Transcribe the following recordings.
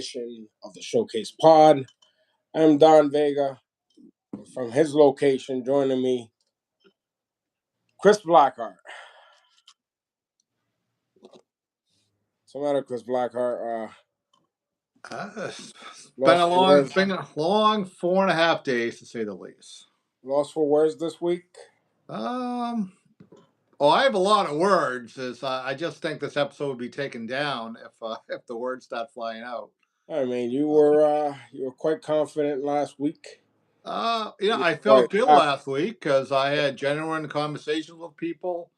edition of the Showcase Pod. I'm Don Vega. From his location, joining me, Chris Blackheart. What's the matter, Chris Blackheart? It's Lost for words. been a long 4.5 days to say the least. Lost for words this week. Well, I have a lot of words. I just think this episode would be taken down if the words start flying out. I mean, you were quite confident last week. I felt good last week because I had genuine conversations with people.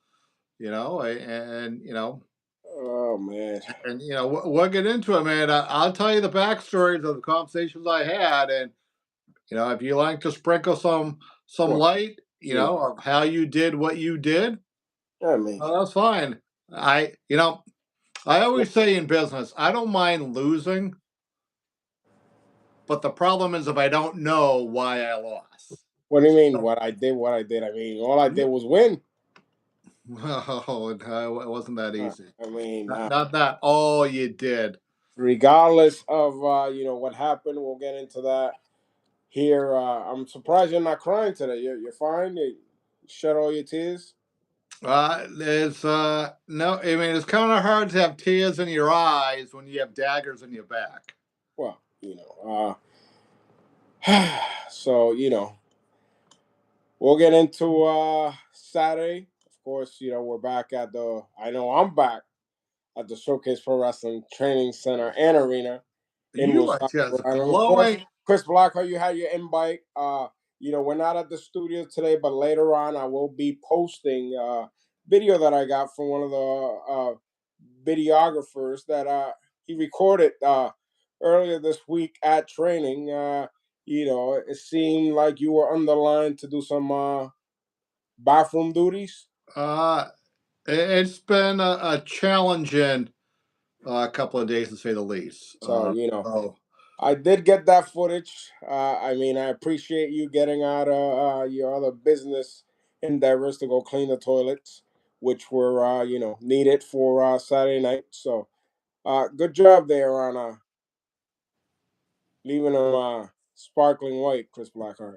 Oh man. And we'll get into it, man. I'll tell you the backstories of the conversations I had, and if you like to sprinkle some light, of how you did what you did, I mean, that's fine. I always say in business, I don't mind losing, but the problem is if I don't know why I lost. What do you mean? What I did? I mean, all I did was win. Oh, it wasn't that easy. I mean, not that all you did. Regardless of what happened, we'll get into that here. I'm surprised you're not crying today. You're fine. You shed all your tears. It's no. I mean, it's kind of hard to have tears in your eyes when you have daggers in your back. Well, so we'll get into Saturday. Of course, we're back at the. I know I'm back at the Showcase Pro Wrestling Training Center and Arena in You are Woonsocket, just Rhode Island. Of course, glowing. Chris Blackheart, you had your invite. We're not at the studio today, but later on, I will be posting video that I got from one of the videographers that he recorded earlier this week at training. It seemed like you were on the line to do some bathroom duties. It's been a challenging couple of days to say the least. So I did get that footage. I mean, I appreciate you getting out of your other business endeavors to go clean the toilets, which were needed for Saturday night. So good job there on leaving them sparkling white, Chris Blackheart.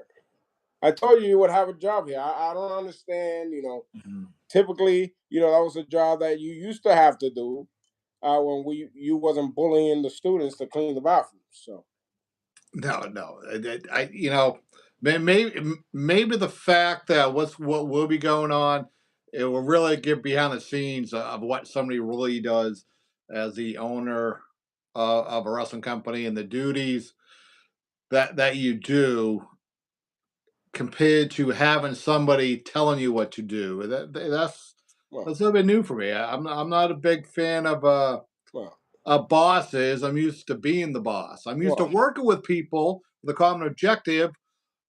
I told you would have a job here. I don't understand. Typically, that was a job that you used to have to do when you wasn't bullying the students to clean the bathrooms. So No. Maybe the fact that what will be going on, it will really give behind the scenes of what somebody really does as the owner of a wrestling company and the duties that you do compared to having somebody telling you what to do. That's a little bit new for me. I'm not a big fan of bosses. I'm used to being the boss. I'm used to working with people with a common objective,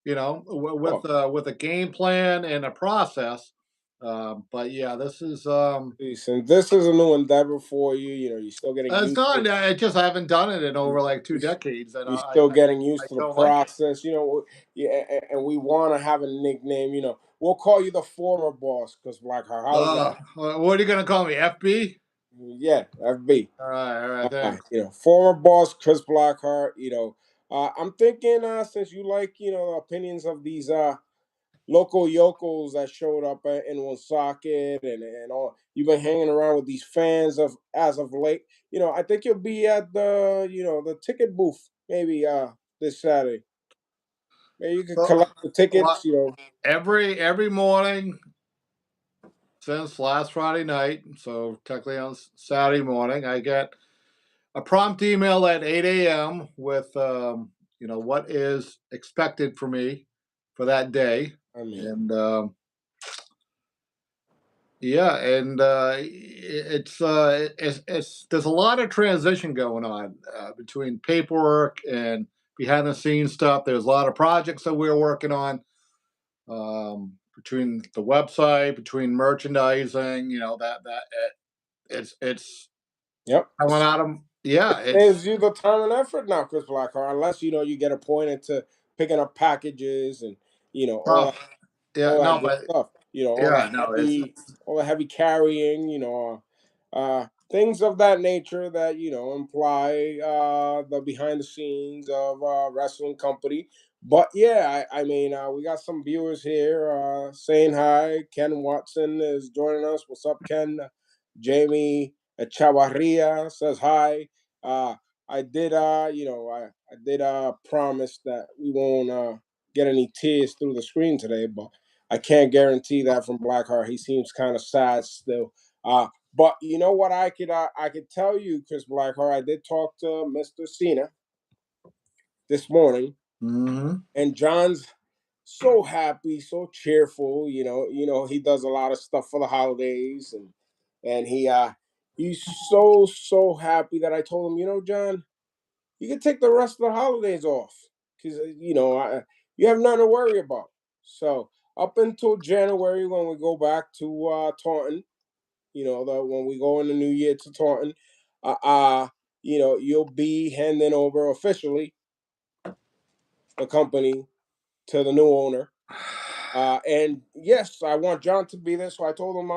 with a game plan and a process. But yeah, this is and this is a new endeavor for you. You're still getting it's used not. to I just haven't done it in over like 2 decades, and you're still getting I used to the don't like it. process. And we want to have a nickname. We'll call you the former boss, because Blackheart. How's that? What are you gonna call me, FB? Yeah, FB. All right, thanks. Former boss Chris Blackheart. I'm thinking since you like the opinions of these local yokels that showed up in Woonsocket and all. You've been hanging around with these fans of as of late. I think you'll be at the ticket booth maybe this Saturday. Maybe you could collect the tickets. Every morning since last Friday night, so technically on Saturday morning, I get a prompt email at 8 a.m. with what is expected for me for that day. I mean, And yeah, and it's there's a lot of transition going on between paperwork and behind the scenes stuff. There's a lot of projects that we're working on, between the website, between merchandising. It's yep. coming out of It saves you the time and effort now, Chris Blackheart. Unless you get appointed to picking up packages and all yeah, all that no, good but stuff. yeah, no, it's All the heavy carrying. things of that nature that imply the behind the scenes of wrestling company. But yeah, I mean, we got some viewers here saying hi. Ken Watson is joining us. What's up, Ken? Jamie Chavarria says hi. uh I did I did promise that we won't get any tears through the screen today, but I can't guarantee that from Blackheart. He seems kind of sad still. But you know what, I could tell you, Chris Blackheart, I did talk to Mr. Cena this morning, Hmm. and John's so happy, so cheerful. He does a lot of stuff for the holidays, and he's so happy that I told him, John, you can take the rest of the holidays off because you have nothing to worry about. So up until January, when we go back to Taunton, when we go in the new year to Taunton, uh, uh, you'll be handing over officially the company to the new owner. And yes, I want John to be there. So I told him,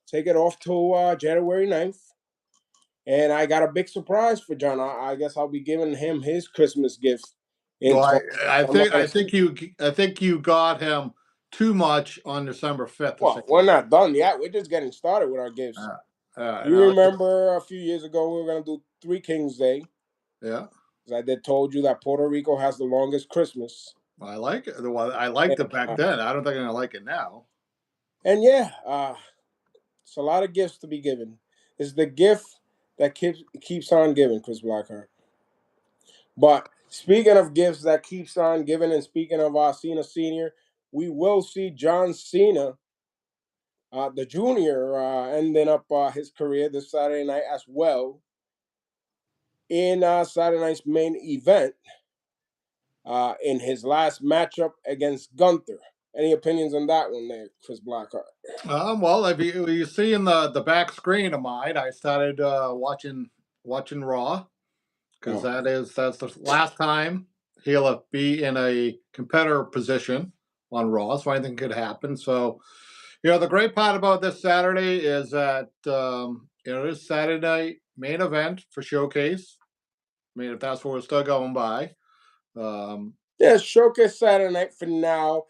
take it off till January 9th. And I got a big surprise for John. I guess I'll be giving him his Christmas gift in Well, Taunton. I'm not gonna. I think you got him too much on December 5th to say Well, the we're least. not done yet. We're just getting started with our gifts. Uh, You no, remember a few years ago we were gonna do Three Kings Day. yeah, 'Cause I did told you that Puerto Rico has the longest Christmas. I like it. Well, I liked And, it back then. I don't think I'm gonna like it now. yeah, it's a lot of gifts to be given. It's the gift that keeps on giving, Chris Blackheart. But speaking of gifts that keeps on giving, and speaking of Cena Senior, we will see John Cena, the Junior, ending up his career this Saturday night as well in Saturday night's main event in his last matchup against Gunther. Any opinions on that one, there, Chris Blackheart? Well, if you see in the back screen of mine, I started watching Raw because Oh, that's the last time he'll be in a competitor position on Raw, so anything could happen. So, the great part about this Saturday is that this Saturday night main event for Showcase. I mean, if that's what we're still going by. Um, yeah, Showcase Saturday night for now.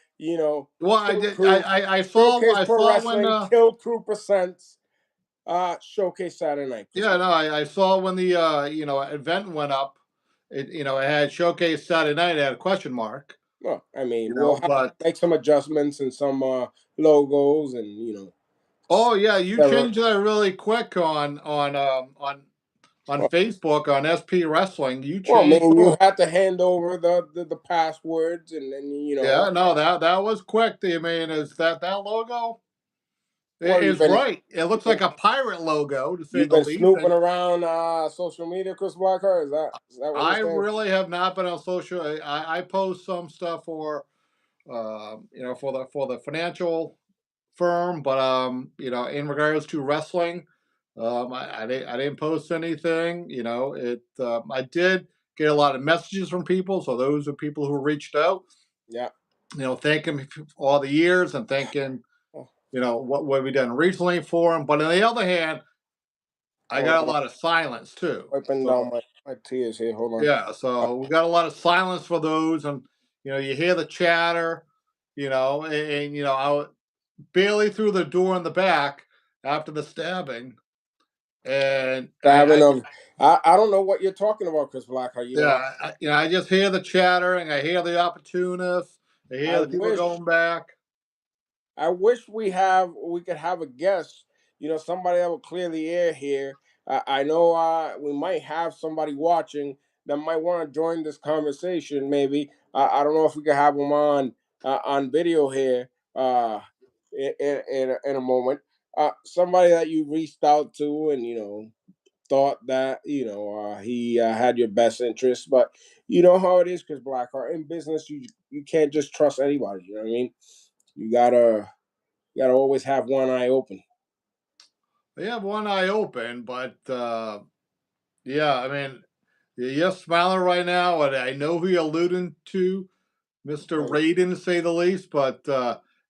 well, Kill Crew, Showcase I Pro saw when Wrestling, Kill Crew presents Showcase Saturday night, Chris. yeah, no, I saw when the event went up. It had Showcase Saturday night. It had a question mark. Well, I mean, we'll have to But make some adjustments and some logos, and oh yeah, you several. changed that really quick on Well, Facebook on SP Wrestling. You I changed. mean, you had to hand over the passwords, and then Yeah, no, that was quick. I mean, is that logo well, is right. It looks like a pirate logo to say you've the been least. snooping And around social media, Chris Blackheart. Is that what you're I saying? really have not been on social. I post some stuff for for the financial firm, but in regards to wrestling, I didn't post anything. I did get a lot of messages from people. So those are people who reached out. Yeah. Thanking me for all the years and thanking Oh, what we done recently for them. But on the other hand, I hold got a on, lot of silence too. wiping down So my tears here. Hold on. yeah, so we got a lot of silence for those, and you hear the chatter, and I barely through the door in the back after the stabbing, and Stabbing of, I don't know what you're talking about, Chris Blackheart. I just hear the chattering, I hear the opportunists, I I hear the people wish going back. I wish we could have a guest, somebody that will clear the air here. I know we might have somebody watching that might want to join this conversation. Maybe I don't know if we could have them on video here in a moment. Somebody that you reached out to and thought that he had your best interest, but you know how it is, because Blackheart, in business you can't just trust anybody. You know what I mean? You gotta always have one eye open. They have one eye open, but yeah, I mean, you're smiling right now, and I know who you're alluding to, Mr. Right. Raiden, to say the least. But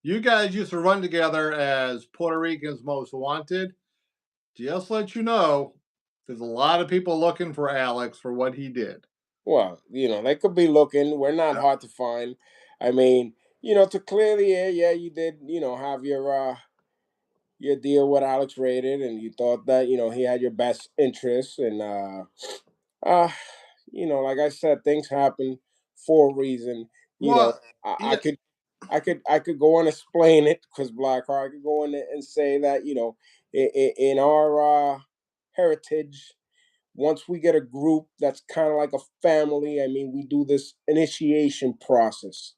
you guys used to run together as Puerto Ricans Most Wanted. just let you know, there's a lot of people looking for Alex for what he did. Well, they could be looking. We're not Yeah. hard to find. I mean, to clearly air, yeah, you did, have your deal with Alex Rated, and you thought that he had your best interests, and uh, like I said, things happen for a reason. You know, Well, I yeah, could I could go and explain it because Blackheart. I could go in and say that in our heritage, once we get a group that's kind of like a family, I mean, we do this initiation process.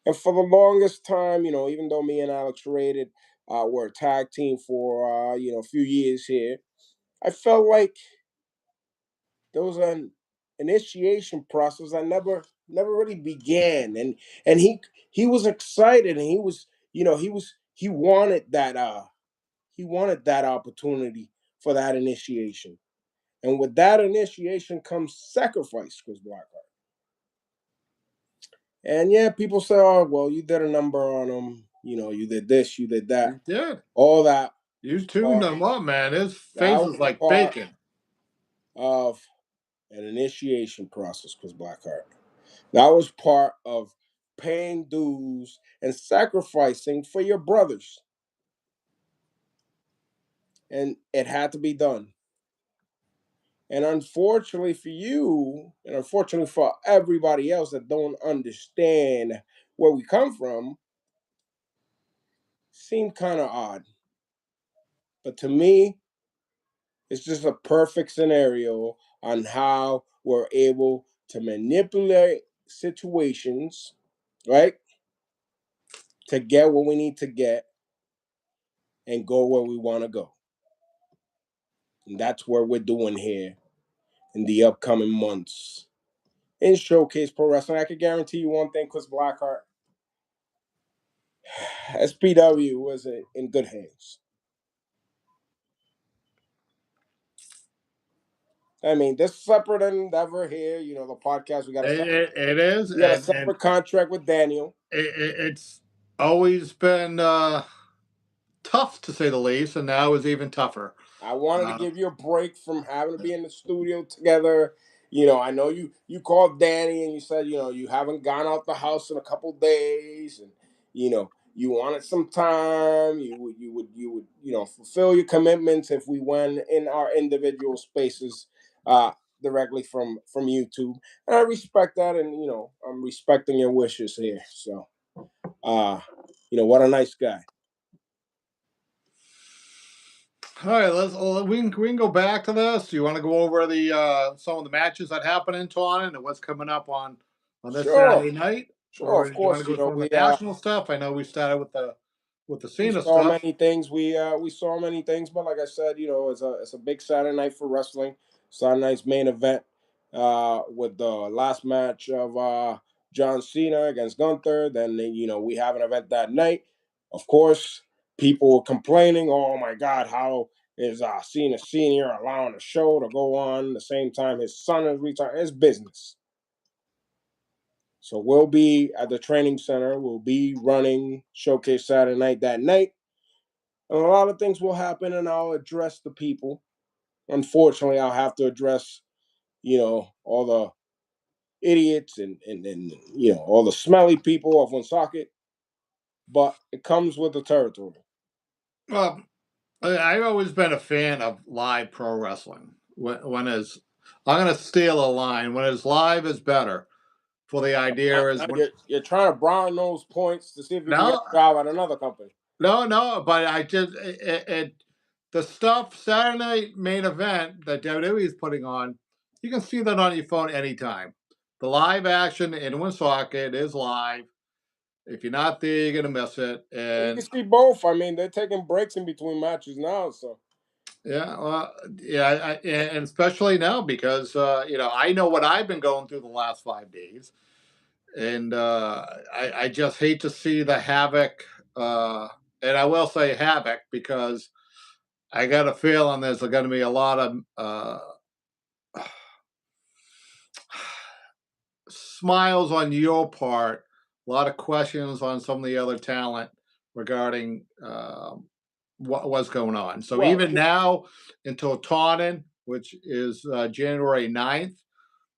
And for the longest time, even though me and Alex Rated were a tag team for a few years here, I felt like there was an initiation process that never really began. And he was excited, and he wanted that opportunity for that initiation. And with that initiation comes sacrifice, Chris Blackheart. And yeah, people say, "Oh, well, you did a number on him. You did this, you did that, you did. all that." You tuned But him up, man. His that face was was like part bacon. of an initiation process, Chris Blackheart. That was part of paying dues and sacrificing for your brothers, and it had to be done. And unfortunately for you, and unfortunately for everybody else that don't understand where we come from, seemed kind of odd. But to me, it's just a perfect scenario on how we're able to manipulate situations, right? To get what we need to get and go where we want to go. And that's what we're doing here in the upcoming months in Showcase Pro Wrestling. I can guarantee you one thing, Chris Blackheart. SPW was in good hands. I mean, this separate endeavor here, the podcast, It is, we got a and separate contract with Daniel. it's always been tough to say the least, and now is even tougher. I wanted to Uh, give you a break from having to be in the studio together. I know you called Danny and you said, you haven't gone out the house in a couple days, and you wanted some time. You would fulfill your commitments if we went in our individual spaces uh directly from YouTube. And I respect that, and I'm respecting your wishes here. So uh what a nice guy. all right, we can go back to this. Do you want to go over the some of the matches that happened in Taunton and what's coming up on this Sure, Saturday night, sure, or of do you want to course. go some of We the national stuff? I know we started with the we Cena saw stuff. many things. We saw many things, but like I said, it's a big Saturday night for wrestling. Saturday night's main event with the last match of John Cena against Gunther. Then we have an event that night. Of course, people were complaining, "Oh my God, how is Cena Senior allowing the show to go on the same time his son is retiring?" It's business. So we'll be at the training center. We'll be running Showcase Saturday night that night. And a lot of things will happen, and I'll address the people. Unfortunately, I'll have to address, all the idiots and all the smelly people of Woonsocket, but it comes with the territory. Well, I've always been a fan of live pro wrestling. When is I'm going to steal a line. When it's live is better. For the idea is when You're trying to brown those points to see if you can get no, a job at another company. no. But I just the stuff Saturday night main event that WWE is putting on. You can see that on your phone anytime. The live action in Woonsocket is live. If you're not there, you're gonna miss it. You can And see both. I mean, they're taking breaks in between matches now, so yeah, well, yeah, and especially now because I know what I've been going through the last 5 days, and I just hate to see the havoc. And I will say havoc because I got a feeling there's going to be a lot of smiles on your part, a lot of questions on some of the other talent regarding what's going on. So Well, even now, until Taunton, which is January 9th,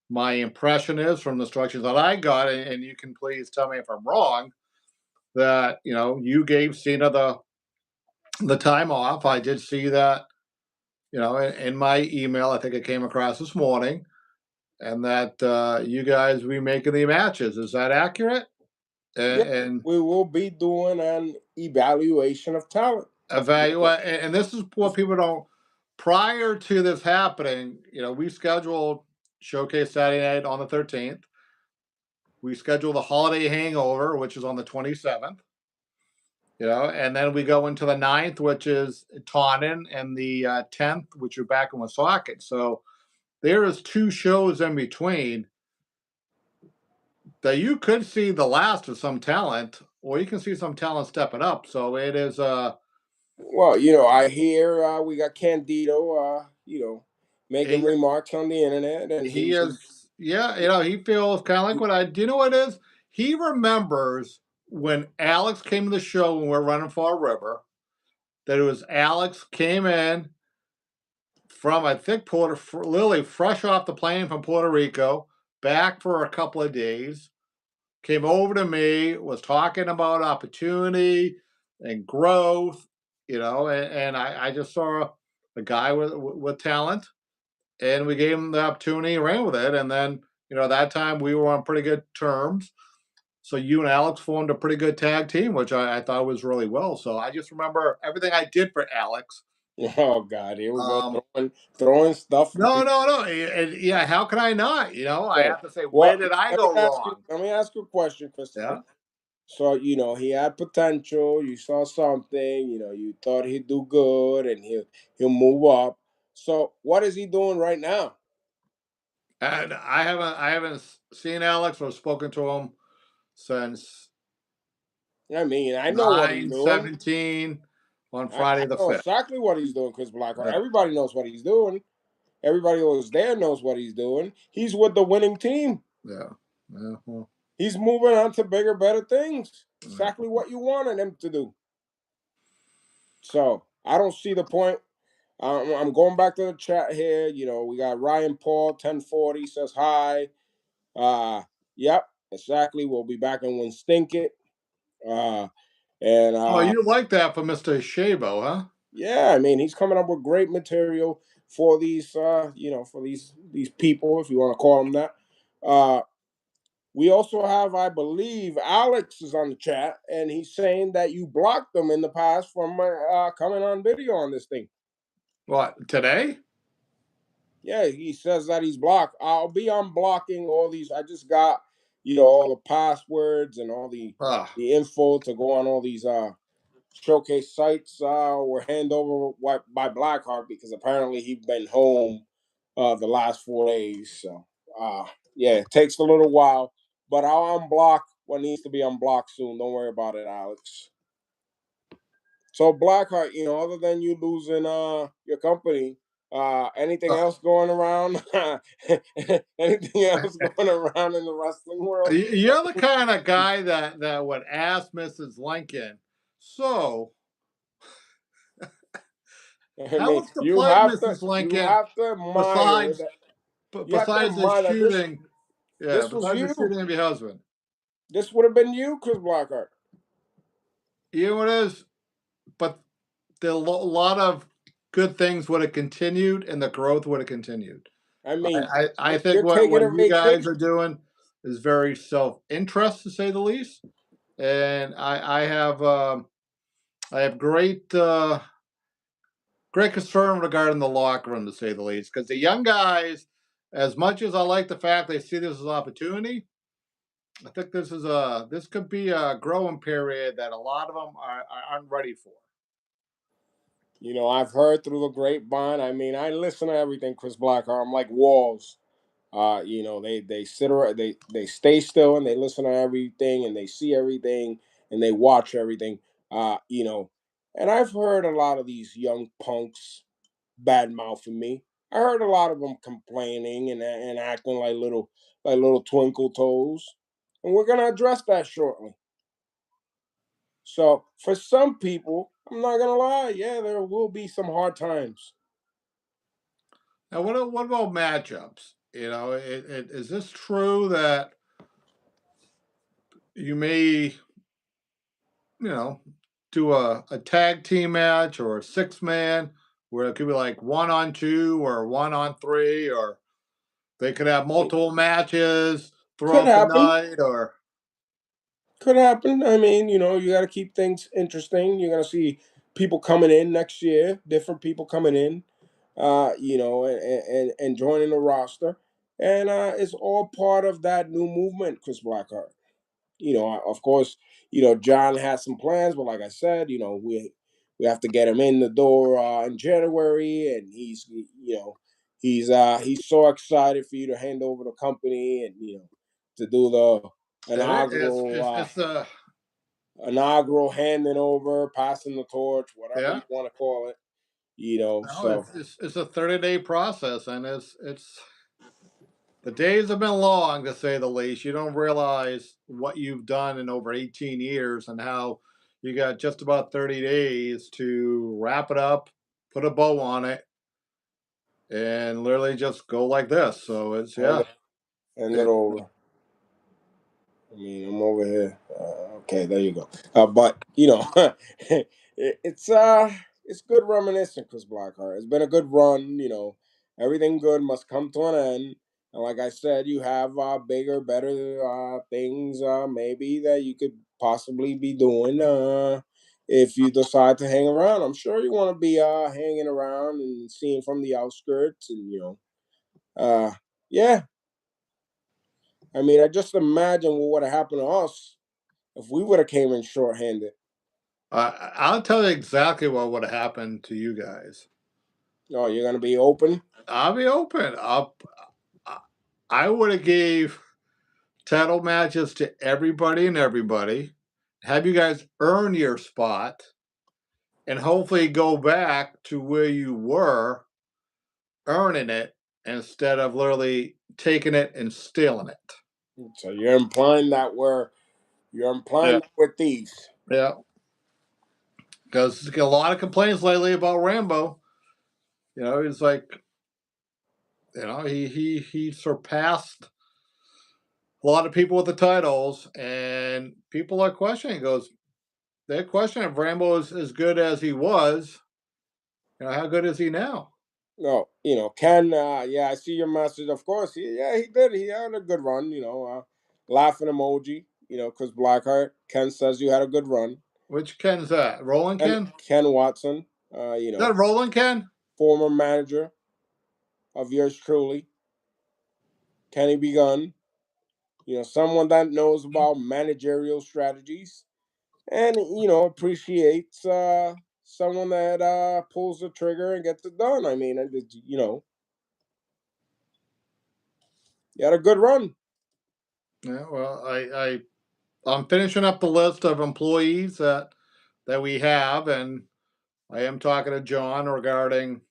my impression is from the instructions that I got, and you can please tell me if I'm wrong, that you gave Cena the time off. I did see that, in my email. I think it came across this morning, and that you guys will be making the matches. Is that accurate? yeah, And we will be doing an evaluation of talent. evaluate. And this is what people don't. Prior to this happening, we scheduled Showcase Saturday night on the 13th. We scheduled the Holiday Hangover, which is on the 27th. And then we go into the 9th, which is Taunton, and the 10th, which are back in Woonsocket. So there is 2 shows in between that you could see the last of some talent, or you can see some talent stepping up. So it is Well, I hear we got Candido, making he, remarks on the internet, and he he's is, yeah, he feels kind of like what I do. You know what it is? He remembers when Alex came to the show when we are running Fall River, that it was Alex came in from, I think, literally fresh off the plane from Puerto Rico, back for a couple of days, came over to me, was talking about opportunity and growth, and I just saw a guy with talent, and we gave him the opportunity, ran with it, and then that time we were on pretty good terms. So you and Alex formed a pretty good tag team, which I thought was really well. So I just remember everything I did for Alex. oh God, here we go Um, throwing stuff from no, people. no, no. Yeah, how can I not? I So, have to say, where well, did I let me go ask you. wrong? Let me ask you a question, Christopher. Yeah. So, he had potential. You saw something. You thought he'd do good, and he'll move up. So, what is he doing right now? And I haven't seen Alex or spoken to him since I mean, I know what he's nine doing. seventeen on I Friday the know 5th. exactly what he's doing, Chris Blackheart. Yeah, Everybody knows what he's doing. Everybody who was there knows what he's doing. He's with the winning team. yeah, yeah. Well, He's moving on to bigger, better things. Exactly yeah. what you wanted him to do. So I don't see the point. I'm going back to the chat here. We got Ryan Paul 1040 says hi. Yep, exactly. We'll be back in Winstinket. Uh, and Oh, you like that for Mr. Shabo, huh? Yeah, I mean, he's coming up with great material for these, for these people, if you want to call them that. Uh, we also have, I believe, Alex is on the chat, and he's saying that you blocked them in the past from coming on video on this thing. What, today? Yeah, he says that he's blocked. I'll be unblocking all these. I just got, all the passwords and all Ah, the info to go on all these showcase sites were handed over by Blackheart because apparently he'd been home the last 4 days. So yeah, it takes a little while, but I'll unblock what needs to be unblocked soon. Don't worry about it, Alex. So Blackheart, other than you losing your company, anything ah. else going around? Anything else going around in the wrestling world? You're the kind of guy that would ask Mrs. Lincoln, so I how mean, was the play, Mrs. you Lincoln, have to admire besides that. You have to besides the admire that shooting? Yeah, this was besides the you. shooting of your husband. This would have been you, Chris Blackheart. You know what it is? But a lot of good things would have continued, and the growth would have continued. I I, mean, I think you're what taking what a you guys vacation. are doing is very self-interest, to say the least. And I have great concern regarding the locker room, to say the least, because the young guys, as much as I like the fact they see this as opportunity, I think this could be a growing period that a lot of them aren't ready for. I've heard through the grapevine. I mean, I listen to everything, Chris Blackheart. I'm like walls. They sit around, they stay still and they listen to everything and they see everything and they watch everything. And I've heard a lot of these young punks bad mouthing me. I heard a lot of them complaining and acting like little twinkle toes, and we're gonna address that shortly. So for some people, I'm not gonna lie, yeah, there will be some hard times. Now, what about matchups? Is this true that you may, you know, do a tag team match or a six man where it could be like 1-on-2 or 1-on-3, or they could have It multiple matches could throughout the happen. night, or Could happen. I mean, you got to keep things interesting. You're gonna see people coming in next year, different people coming in, and joining the roster, and it's all part of that new movement, Chris Blackheart. Of course, John has some plans, but like I said, we have to get him in the door in January, and he's so excited for you to hand over the company and to do the inaugural handing over, passing the torch, whatever yeah. you want to call it. No, So it's a 30-day process, and it's the days have been long, to say the least. You don't realize what you've done in over 18 years and how you got just about 30 days to wrap it up, put a bow on it, and literally just go like this. So it's hand yeah. it, hand it It, over. I mean, I'm over here. Okay, there you go. But it's it's good reminiscing, Chris Blackheart. It's been a good run. Everything good must come to an end. And like I said, you have bigger, better things maybe that you could possibly be doing if you decide to hang around. I'm sure you want to be hanging around and seeing from the outskirts, and yeah. I mean, I just imagine what would have happened to us if we would have came in shorthanded. I'll tell you exactly what would have happened to you guys. Oh, you're gonna be open? I'll be open. I I would have gave title matches to everybody and everybody. Have you guys earn your spot, and hopefully go back to where you were earning it instead of literally taking it and stealing it. So you're implying Yeah, that we're thieves. yeah. Because a lot of complaints lately about Rambo. He's like, he surpassed a lot of people with the titles, and people are questioning. Goes, they're questioning if Rambo is as good as he was. How good is he now? No, Ken. Yeah, I see your message. Of course, he did. He had a good run. Laughing emoji. Chris Blackheart. Ken says you had a good run. Which Ken's that? Roland And Ken? Ken Watson. Is that Roland Ken? Former manager of yours truly, Kenny Begun. Someone that knows about managerial strategies and appreciates someone that pulls the trigger and gets it done. I mean, you had a good run. Yeah. Well, I'm finishing up the list of employees that we have, and I am talking to John regarding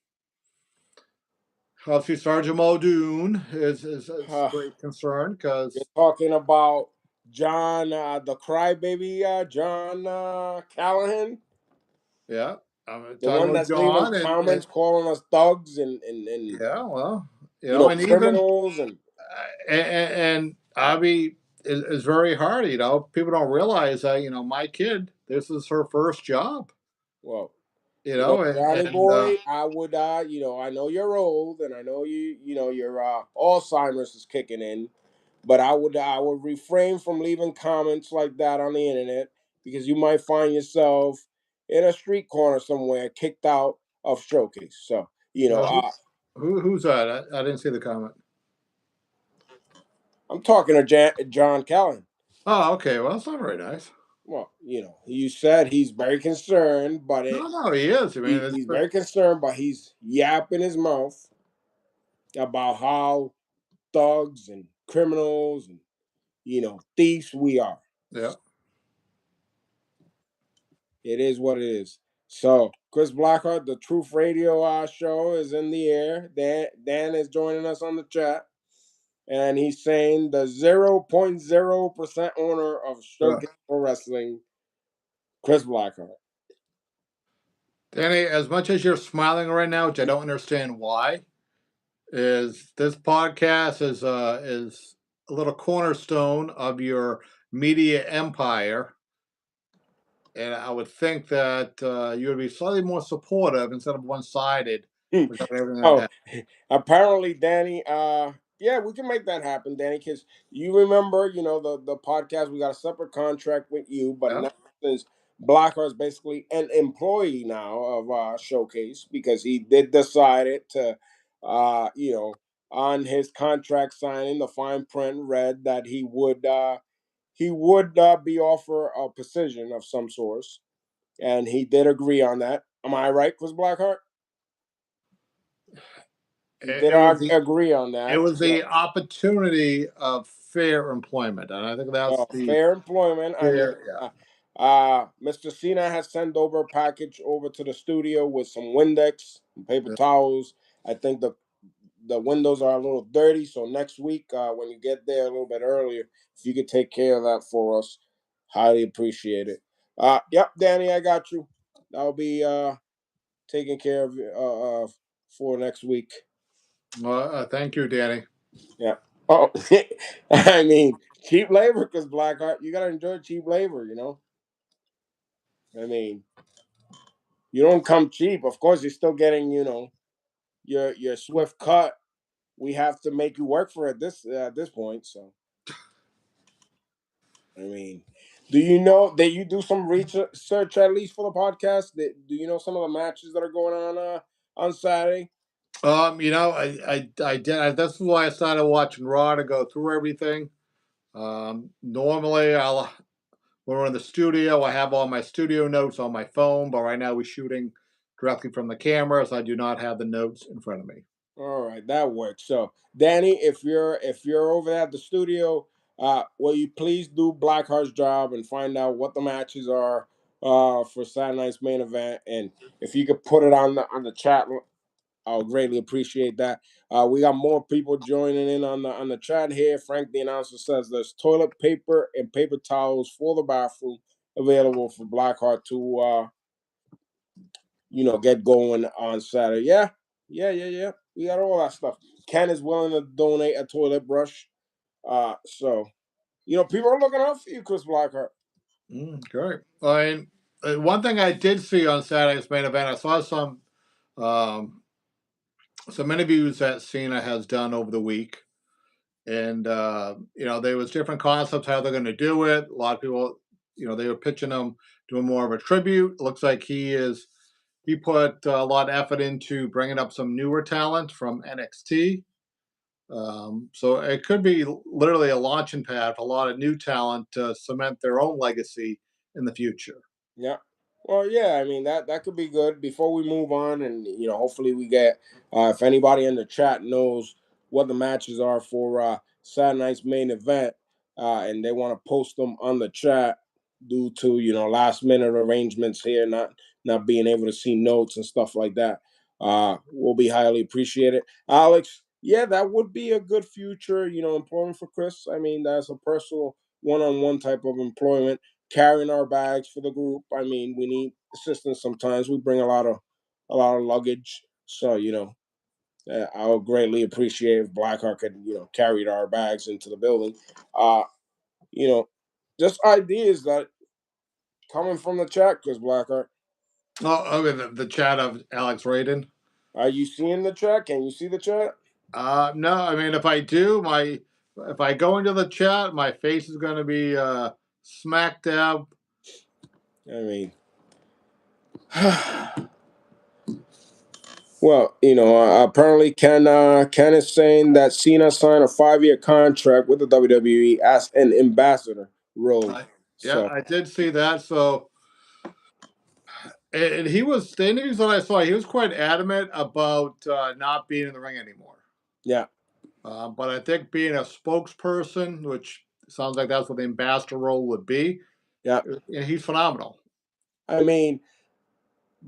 obviously Sergeant Muldoon is Uh, great concern you're because talking about John, the crybaby, John Callahan, yeah, I'm the talking one with that's leaving John, and comments calling us thugs and yeah, well, and even criminals and and Abby is very hard. People don't realize that my kid, this is her first job. well, And, Johnny and boy, I would, I know you're old, and I know your Alzheimer's is kicking in, but I would refrain from leaving comments like that on the internet because you might find yourself in a street corner somewhere, kicked out of Showcase. So, who's that? I didn't see the comment. I'm talking to John Callahan. Oh, okay. Well, that's not very nice. Well, you said he's very concerned, but No, no, he is. I mean, he's very concerned, but he's yapping his mouth about how thugs and criminals and thieves we are. yeah. It is what it is. So Chris Blackheart, the Truth Radio show is in the air. Dan is joining us on the chat, and he's saying the 0.0% owner of Yeah. Showcase Pro Wrestling Chris Blackheart. Danny, as much as you're smiling right now, which I don't understand why, is this podcast is a little cornerstone of your media empire, and I would think that you would be slightly more supportive instead of one-sided regarding everything that Oh, happened. apparently, Danny. Yeah, we can make that happen, Danny. Because you remember, the podcast. We got a separate contract with you, but Yeah. now since Blackheart's basically an employee now of Showcase, because he did decide it to, on his contract signing, the fine print read that he would be offered a position of some sort, and he did agree on that. Am I right, Chris Blackheart? He It, did it was the agree on it that. was So, the opportunity of fair employment, and I think that's the fair employment. I mean, fair. Yeah. Mr. Cena has sent over a package over to the studio with some Windex and paper Yeah. towels. I think the windows are a little dirty, so next week when you get there a little bit earlier, if you could take care of that for us, highly appreciate it. Yep, Danny, I got you. I'll be taking care of for next week. Well, thank you, Danny. Yeah. Oh, I mean, cheap labor, because Blackheart, you gotta enjoy cheap labor. I mean, you don't come cheap. Of course, you're still getting, your swift cut. We have to make you work for it at this point. So, I mean, do you know that you do some research at least for the podcast? Do you know some of the matches that are going on Saturday? I did. That's why I started watching Raw to go through everything. Normally, when we're in the studio, I have all my studio notes on my phone, but right now we're shooting directly from the camera, so I do not have the notes in front of me. All right, that works. So, Danny, if you're over there at the studio, will you please do Blackheart's job and find out what the matches are for Saturday night's main event, and if you could put it on the chat, I'll greatly appreciate that. We got more people joining in on the chat here. Frank, the announcer, says there's toilet paper and paper towels for the bathroom available for Blackheart to get going on Saturday. Yeah, yeah, yeah, yeah. We got all that stuff. Ken is willing to donate a toilet brush. So people are looking out for you, Chris Blackheart. Great. I mean, one thing I did see on Saturday's main event, I saw um, some interviews that Cena has done over the week, and there was different concepts how they're going to do it. A lot of people, they were pitching him doing more of a tribute. Looks like he put a lot of effort into bringing up some newer talent from NXT. So it could be literally a launching pad for a lot of new talent to cement their own legacy in the future. Yeah. Well, yeah. I mean that could be good. Before we move on, and hopefully we get if anybody in the chat knows what the matches are for Saturday night's main event, and they want to post them on the chat due to last minute arrangements here, not being able to see notes and stuff like that. Will be highly appreciated. Alex, yeah, that would be a good future employment for Chris. I mean, that's a personal one-on-one type of employment, carrying our bags for the group. I mean, we need assistance sometimes. We bring a lot of luggage, so I would greatly appreciate if Blackheart could carry our bags into the building. Uh, you know, just ideas that coming from the chat, because Blackheart. Oh, okay, the chat of Alex Raiden. Are you seeing the chat? Can you see the chat? No, I mean if I go into the chat, my face is going to be smack dab. I mean, well, apparently Ken is saying that Cena signed a 5-year contract with the WWE as an ambassador role. Yeah, So I did see that. So, and he was the interviews that I saw. He was quite adamant about not being in the ring anymore. yeah, But I think being a spokesperson, which sounds like that's what the ambassador role would be, yeah. he's phenomenal. I mean,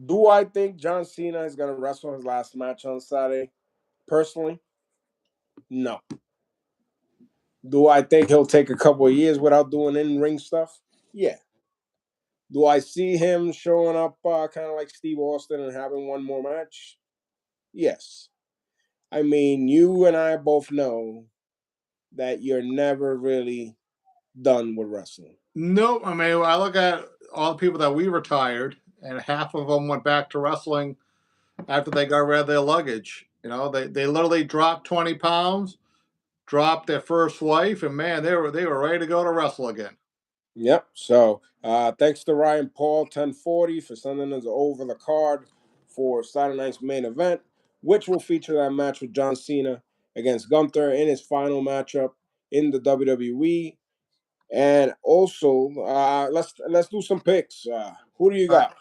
do I think John Cena is gonna wrestle his last match on Saturday? Personally, no. Do I think he'll take a couple of years without doing in ring stuff? Yeah. Do I see him showing up kind of like Steve Austin and having one more match? Yes. I mean, you and I both know that you're never really done with wrestling. Nope. I mean, I look at all the people that we retired, and half of them went back to wrestling after they got rid of their luggage. They literally dropped 20 pounds, dropped their first wife, and man, they were ready to go to wrestle again. Yep. So thanks to Ryan Paul 1040 for sending us over the card for Saturday night's main event, which will feature that match with John Cena against Gunther in his final matchup in the WWE. And also, let's do some picks. Who do you All right, got?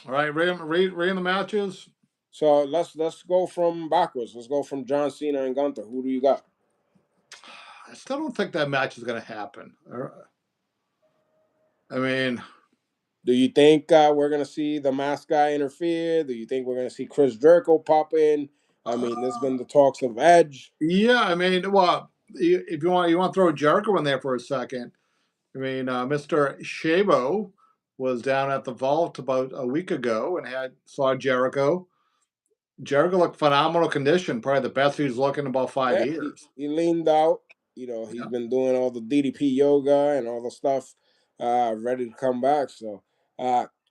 all right, reading the matches. So let's go from backwards. Let's go from John Cena and Gunther. Who do you got? I still don't think that match is going to happen. I mean, Do you think we're gonna see the mask guy interfere? Do you think we're gonna see Chris Jericho pop in? I mean, there's been the talks of Edge. yeah, I mean, well, if you want to throw Jericho in there for a second. I mean, Mr. Shabo was down at the vault about a week ago and saw Jericho. Jericho looked phenomenal condition, probably the best he's looking in about five Yeah, years. he leaned out. You know, he's Yeah. been doing all the DDP yoga and all the stuff, ready to come back. So,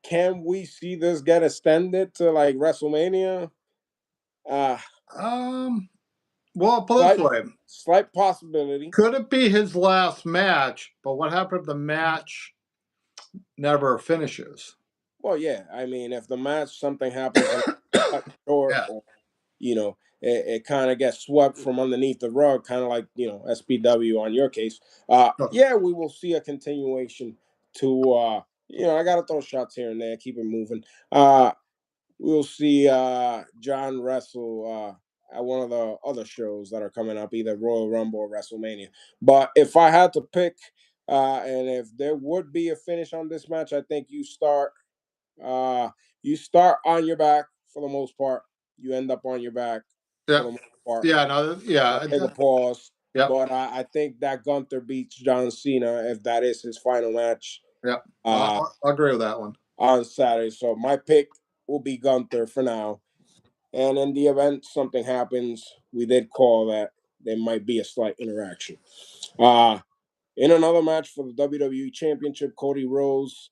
can we see this get extended to like WrestleMania? Uh, Um. Well, put it this slight, way: slight possibility. could it be his last match? But what happened if the match never finishes? Well, yeah. I mean, if the match something happens and it's cut short, Yeah. or it kind of gets swept from underneath the rug, kind of like SPW on your case. Yeah, we will see a continuation to I got to throw shots here and there, keep it moving. We'll see John wrestle at one of the other shows that are coming up, either Royal Rumble or WrestleMania. But if I had to pick, and if there would be a finish on this match, I think uh, you start on your back for the most part. You end up on your back for Yeah. the most part. Yeah. No. Yeah. Take a pause. Yep. But I think that Gunther beats John Cena if that is his final match Yep. uh, I'll agree with that one. on Saturday. So my pick will be Gunther for now. And in the event something happens, we did call that there might be a slight interaction. Uh, in another match for the WWE Championship, Cody Rhodes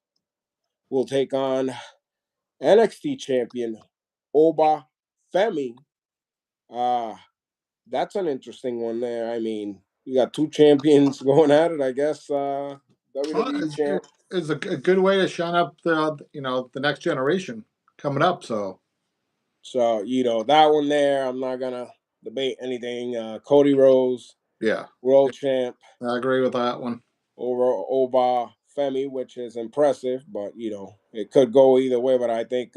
will take on NXT champion Oba Femi. Uh, that's an interesting one there. I mean, you got two champions going at it, I guess. Well, WWE champ. it's a good way to shine up the next generation coming up. So So, that one there, I'm not going to debate anything. Cody Rhodes, yeah, world champ, I agree with that one. over Oba Femi, which is impressive, but it could go either way. But I think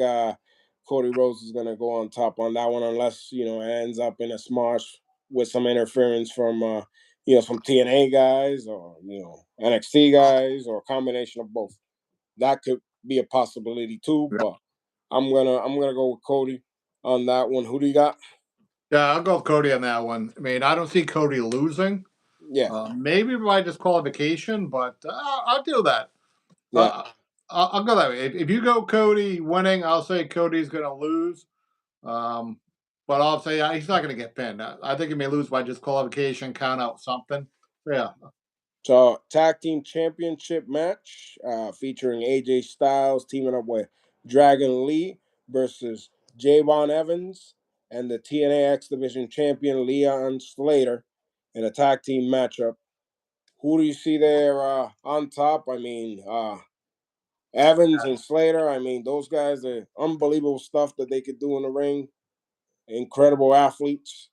Cody Rhodes is gonna go on top on that one, unless it ends up in a smash with some interference from some TNA guys, or NXT guys, or a combination of both. That could be a possibility too. Yeah, But I'm gonna go with Cody on that one. Who do you got? yeah, I'll go with Cody on that one. I mean, I don't see Cody losing. Yeah, Maybe by disqualification, but I'll do that. yeah. Uh, I'll go that way. If you go Cody winning, I'll say Cody's going to lose. Um, but I'll say he's not going to get pinned. I think he may lose by disqualification, count out something. Yeah, So, tag team championship match featuring AJ Styles teaming up with Dragon Lee versus Javon Evans and the TNA X Division champion Leon Slater in a tag team matchup. Who do you see there on top? I mean, Evans and Slater. I mean, those guys are unbelievable stuff that they could do in the ring. Incredible athletes.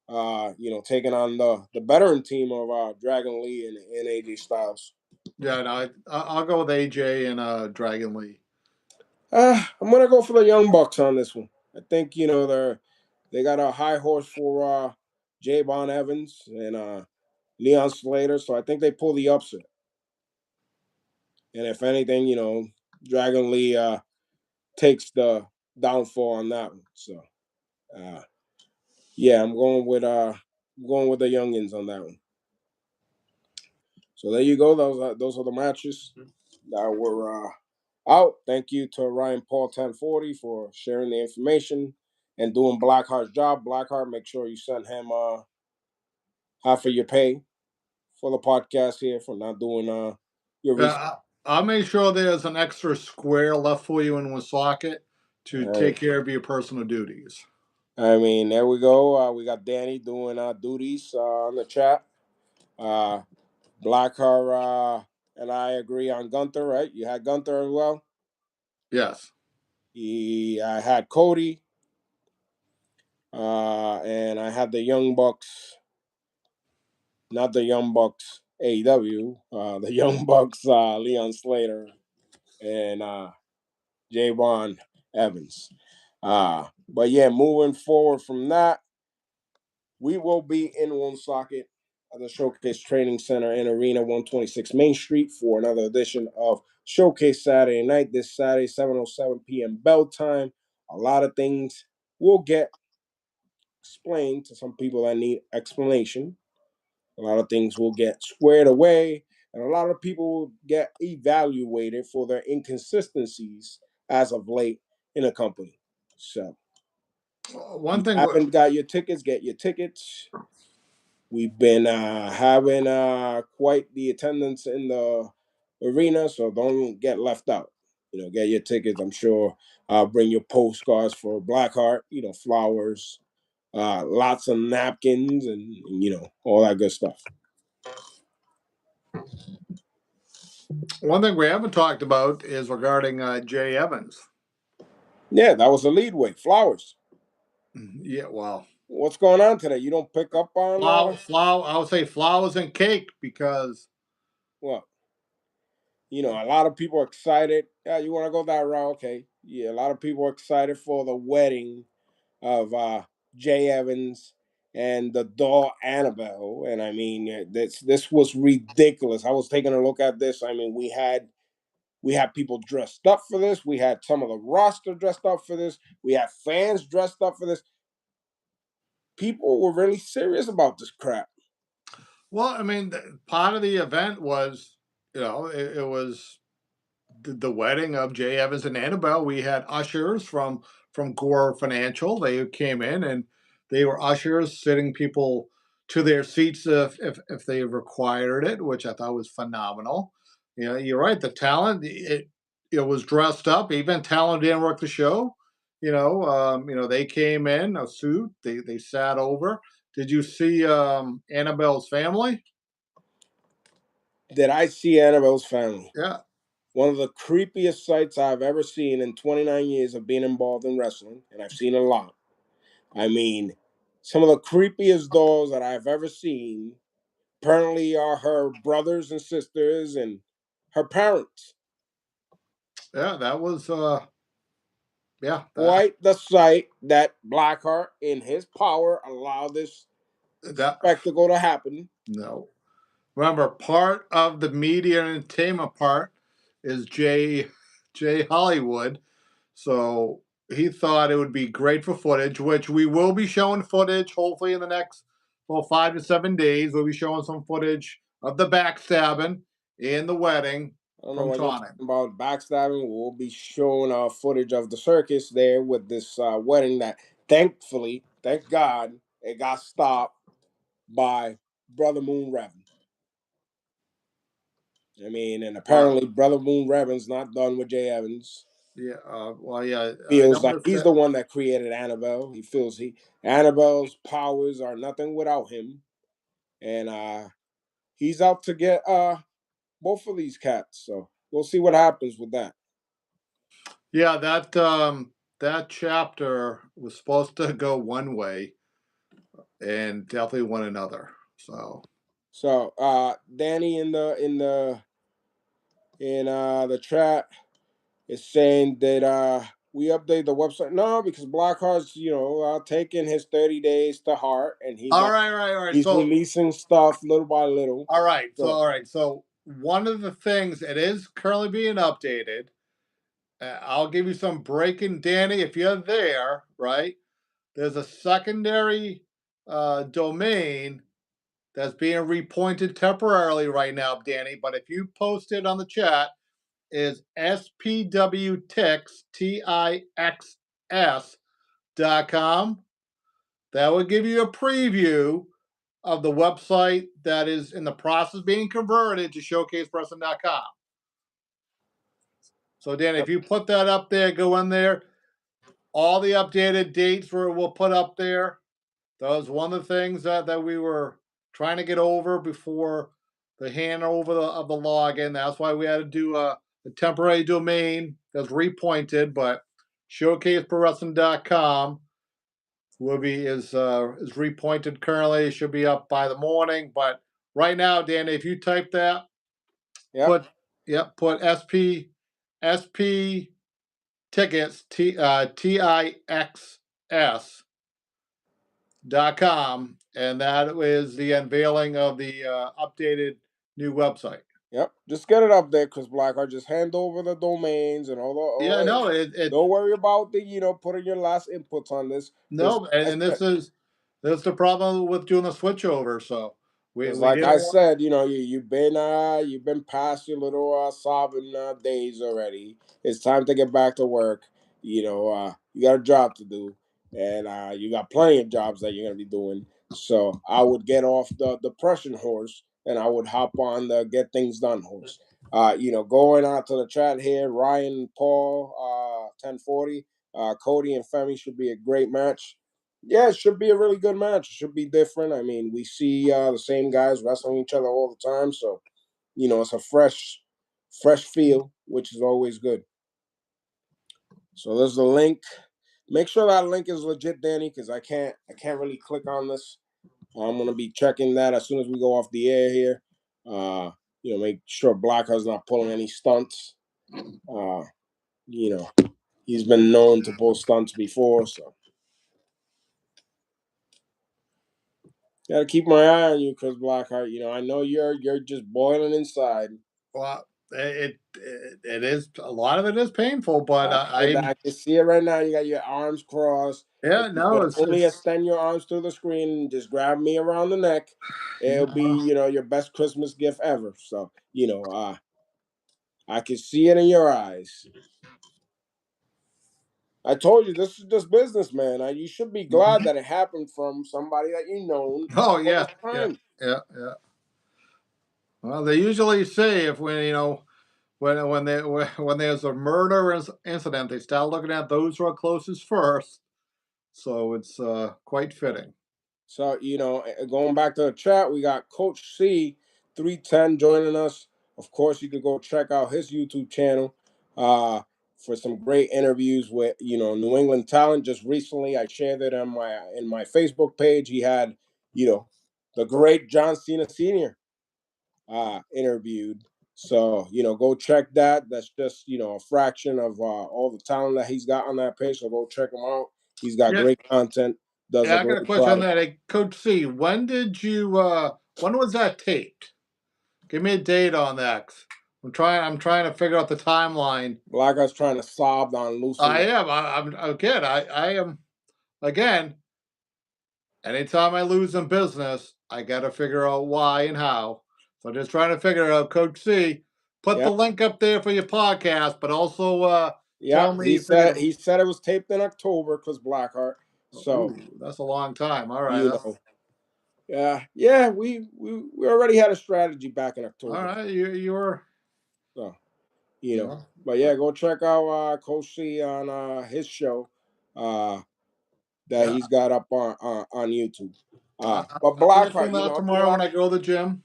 Taking on the veteran team of Dragon Lee and AJ Styles. yeah. No, I'll go with AJ and Dragon Lee. I'm gonna go for the Young Bucks on this one. I think they got a high horse for Javon Evans and Leon Slater, so I think they pull the upset. And if anything, Dragon Lee takes the downfall on that one. So uh, yeah, I'm going with the youngins on that one. So there you go. Those are the matches that were out. Thank you to Ryan Paul 1040 for sharing the information and doing Blackheart's job. Blackheart, make sure you send him half of your pay for the podcast here for not doing your research. I'll make sure there's an extra square left for you in Woonsocket to All right. take care of your personal duties. I mean, there we go. We got Danny doing duties on the chat. Blackheart and I agree on Gunther, right? You had Gunther as well. Yes. I had Cody, and I had the Young Bucks, not the Young Bucks AEW, the Young Bucks Leon Slater and Javon Evans. But yeah, moving forward from that, we will be in Woonsocket at the Showcase Training Center and Arena, 126 Main Street, for another edition of Showcase Saturday Night. This Saturday, 7:07 p.m. bell time. A lot of things will get explained to some people that need explanation. A lot of things will get squared away, and a lot of people will get evaluated for their inconsistencies as of late in a company. So, One you thing, haven't got your tickets, get your tickets. We've been having quite the attendance in the arena, so don't get left out. Get your tickets. I'm sure I'll bring your postcards for Blackheart, flowers, lots of napkins, and all that good stuff. one thing we haven't talked about is regarding Jay Evans. Yeah, that was the lead way. Flowers. Yeah, well, What's going on today? You don't pick up on I would say flowers and cake because well, a lot of people are excited. Yeah, you want to go that route? Okay. Yeah, a lot of people are excited for the wedding of Jay Evans and the doll Annabelle. And I mean, this was ridiculous. I was taking a look at this. I mean, we had people dressed up for this. We had some of the roster dressed up for this. We had fans dressed up for this. People were really serious about this crap. well, I mean, part of the event was, it was the wedding of Jay Evans and Annabelle. We had ushers from Gore Financial. They came in and they were ushers, sitting people to their seats if they required it, which I thought was phenomenal. You're right. The talent it was dressed up. Even talent didn't work the show. They came in a suit. They sat over. Did you see Annabelle's family? Did I see Annabelle's family? Yeah, One of the creepiest sights I've ever seen in 29 years of being involved in wrestling, and I've seen a lot. I mean, some of the creepiest dolls that I've ever seen apparently are her brothers and sisters and her parents. yeah. That was yeah. Quite the sight that Blackheart, in his power, allowed this That spectacle to happen. no. Remember, part of the media and entertainment part is Jay Hollywood. So he thought it would be great for footage, which we will be showing footage hopefully in the next 5 to 7 days. We'll be showing some footage of the backstabbing and the wedding I don't know from what you're Tawny. talking about backstabbing. We'll be showing footage of the circus there with this wedding that thankfully, thank God, it got stopped by Brother Moon Raven. I mean, and Well, apparently Brother Moon Raven's not done with Jay Evans. yeah, well, yeah, I Feels like noticed he's that. the one that created Annabelle. He feels Annabelle's powers are nothing without him. And he's out to get both of these cats. So we'll see what happens with that. Yeah, that chapter was supposed to go one way and definitely went another. So So Danny in the chat is saying that we update the website. No, because Blackheart's taking his 30 days to heart, and he's all not right, right, all right. he's So releasing stuff little by little. all right, so So all right, so one of the things it is currently being updated. I'll give you some breaking, Danny. If you're there, right? There's a secondary domain that's being repointed temporarily right now, Danny. But if you post it on the chat, is SPWTix, TIXS.com. That will give you a preview of the website that is in the process of being converted to showcasewrestling.com. So, Dan, if you put that up there, go in there. All the updated dates we'll put up there. That was one of the things that we were trying to get over before the handover of the login. That's why we had to do a temporary domain that's repointed, but showcaseprowrestling.com will be is repointed currently. It should be up by the morning. But right now, Dan, if you type that, Yep. put SP tickets TIXS.com, and that is the unveiling of the updated new website. Yep. Just get it up there, Chris Blackheart. Just hand over the domains and all Yeah, that. no, it Don't worry about putting your last inputs on this. Because no, and this is the problem with doing the switchover. So we like didn't I want. said, you've been past your little sobbing days already. It's time to get back to work. You got a job to do, and you got plenty of jobs that you're gonna be doing. So I would get off the depression horse, and I would hop on the get things done horse. Going out to the chat here, Ryan Paul, 1040, Cody and Femi should be a great match. Yeah, it should be a really good match. It should be different. I mean, we see the same guys wrestling each other all the time, so it's a fresh feel, which is always good. So there's the link. Make sure that link is legit, Danny, because I can't really click on this. I'm gonna be checking that as soon as we go off the air here. Make sure Blackheart's not pulling any stunts. Uh, you know, he's been known to pull stunts before, so gotta keep my eye on you, Chris Blackheart. I know you're just boiling inside. Well, it is a lot of it is painful, but I can see it right now. You got your arms crossed. If yeah, you no, could only it's extend your arms to the screen and just grab me around the neck, it'll be your best Christmas gift ever. So I can see it in your eyes. I told you this is just business, man. You should be glad that it happened from somebody that you known oh all this yeah, time. yeah. Well, they usually say if when you know when there's a murder incident, they start looking at those who are closest first. So it's quite fitting. So, going back to the chat, we got Coach C 310 joining us. Of course, you could go check out his YouTube channel for some great interviews with, New England talent. Just recently, I shared it on my Facebook page. He had, the great John Cena Sr. Interviewed. So, go check that. That's just, a fraction of all the talent that he's got on that page. So go check him out. He's got Yeah, great content, does a yeah. I got a great question on product. that. Hey, Coach C, when did you? When was that taped? Give me a date on that. I'm trying to figure out the timeline. Like I was trying to sob on losing I my. am. I'm again. I am again. Anytime I lose in business, I got to figure out why and how. So just trying to figure out, Coach C. Put the Yep, link up there for your podcast, but also yep. tell me if you're gonna. He said it was taped in October because Blackheart. So Ooh, that's a long time. All right, you know, yeah. We already had a strategy back in all October. right. You were, So you know. but yeah, go check out Coach C on his show that Yeah, he's got up on YouTube. But I'll be listening Blackheart, to that any tomorrow when last I go to the gym.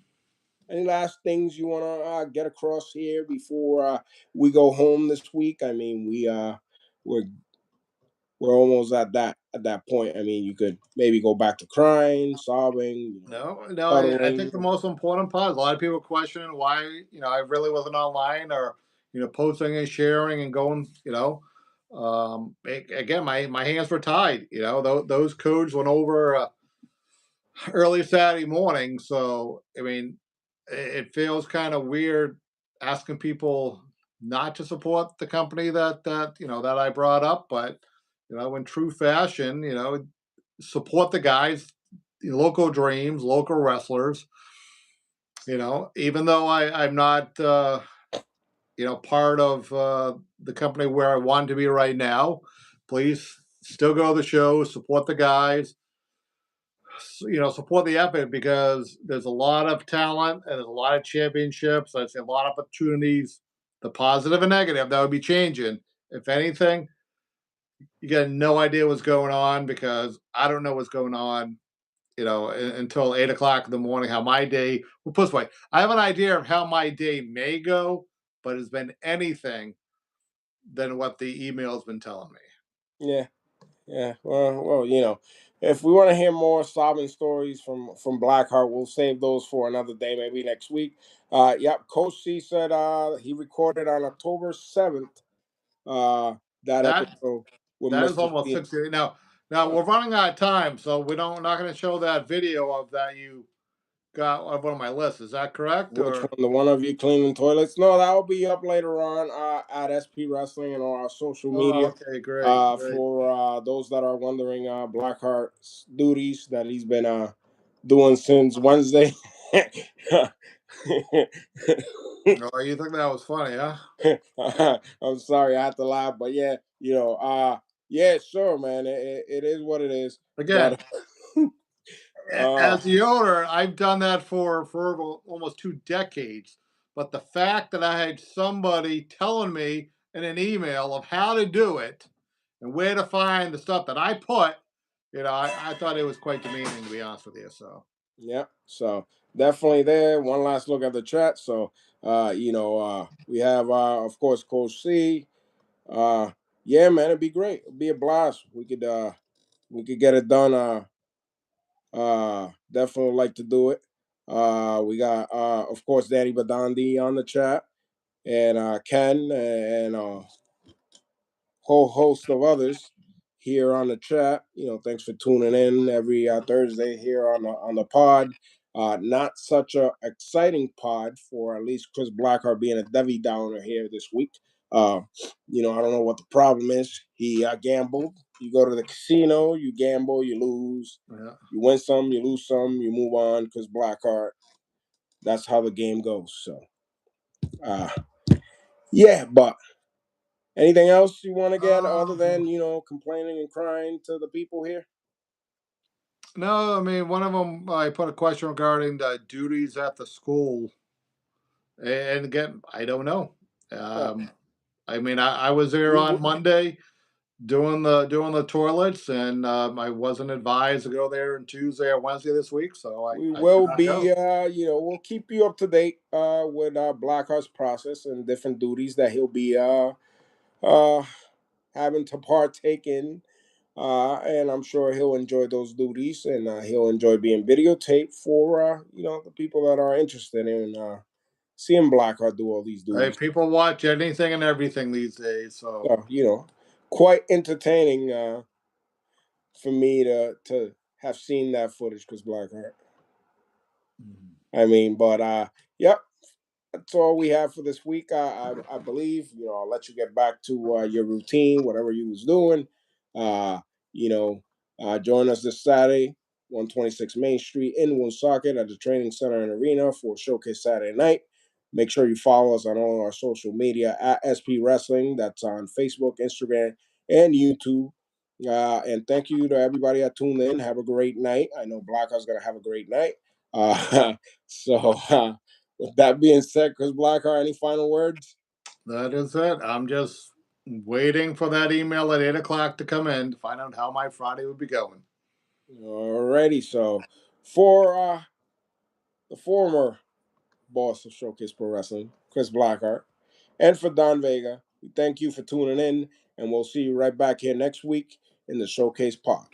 things you want to get across here before we go home this week? I mean, we're we're almost at that point. I mean, you could maybe go back to crying, sobbing, No. I cuddling. think the most important part. A lot of people questioning why I really wasn't online or posting and sharing and going. Again, my hands were tied. Those codes went over early Saturday morning. So I mean, it feels kind of weird asking people not to support the company that I brought up, but in true fashion, support the guys local dreams, local wrestlers. Even though I'm not, part of the company where I want to be right now, please still go to the show, support the guys, support the effort because there's a lot of talent and there's a lot of championships. I see a lot of opportunities, the positive and negative that would be changing. If anything, you got no idea what's going on because I don't know what's going on, until 8 o'clock in the morning. How my day, well, put this way, I have an idea of how my day may go, but it's been anything than what the email's been telling me. Yeah. Yeah, well, if we want to hear more sobbing stories from Blackheart, we'll save those for another day, maybe next week. Yep, Coach C said he recorded on October 7th. That That episode with that is Mr. almost C. 60. Now we're running out of time, so we don't not going to show that video of that you got of one of my lists. Is that correct? Which Or one? The one of you cleaning toilets? No, that will be up later on at SP Wrestling and on our social oh, media. okay, great, great. For those that are wondering, Blackheart's duties that he's been doing since Wednesday. Oh, you think that was funny, huh? I'm sorry, I have to laugh, but yeah, yeah, sure, man, it is what it is. Again, But uh, as the owner, I've done that for almost 2 decades. But the fact that I had somebody telling me in an email of how to do it and where to find the stuff that I put, I thought it was quite demeaning, to be honest with you. So yeah, so definitely there. One last look at the chat. So, we have, of course, Coach C. Uh, yeah, man, it'd be great. It'd be a blast. We could get it done. Definitely like to do it. We got, of course, Danny Badandi on the chat, and Ken, and whole host of others here on the chat. Thanks for tuning in every Thursday here on the pod. Not such a exciting pod for at least Chris Blackheart being a Debbie Downer here this week. I don't know what the problem is. He gambled. You go to the casino, you gamble, you lose. yeah. You win some, you lose some, you move on. Chris Blackheart. That's how the game goes. So, uh, yeah, but anything else you want to get other than complaining and crying to the people here? No, I mean one of them. I put a question regarding the duties at the school, and again, I don't know. Oh, I mean, I was there we on will, Monday doing the toilets, and I wasn't advised to go there on Tuesday or Wednesday this week, so I we I did will not be go. we'll keep you up to date with Blackheart's process and different duties that he'll be uh having to partake in. And I'm sure he'll enjoy those duties, and he'll enjoy being videotaped for the people that are interested in seeing Blackheart do all these Hey, duties. people watch anything and everything these days, so So quite entertaining for me to have seen that footage, Chris Blackheart. Mhm. I mean, but yep, that's all we have for this week. I believe I'll let you get back to your routine, whatever you was doing. Uh, you know, join us this Saturday, 126 Main Street in Woonsocket at the Training Center and Arena for Showcase Saturday night. Make sure you follow us on all our social media at SP Wrestling. That's on Facebook, Instagram, and YouTube. And thank you to everybody that tuned in. Have a great night. I know Blackheart's gonna have a great night. So with that being said, Chris Blackheart, any final words? that is it. I'm just waiting for that email at 8 o'clock to come in to find out how my Friday would be going. Alrighty, so for the former boss of Showcase Pro Wrestling, Chris Blackheart, and for Don Vega, we thank you for tuning in, and we'll see you right back here next week in the Showcase Pod.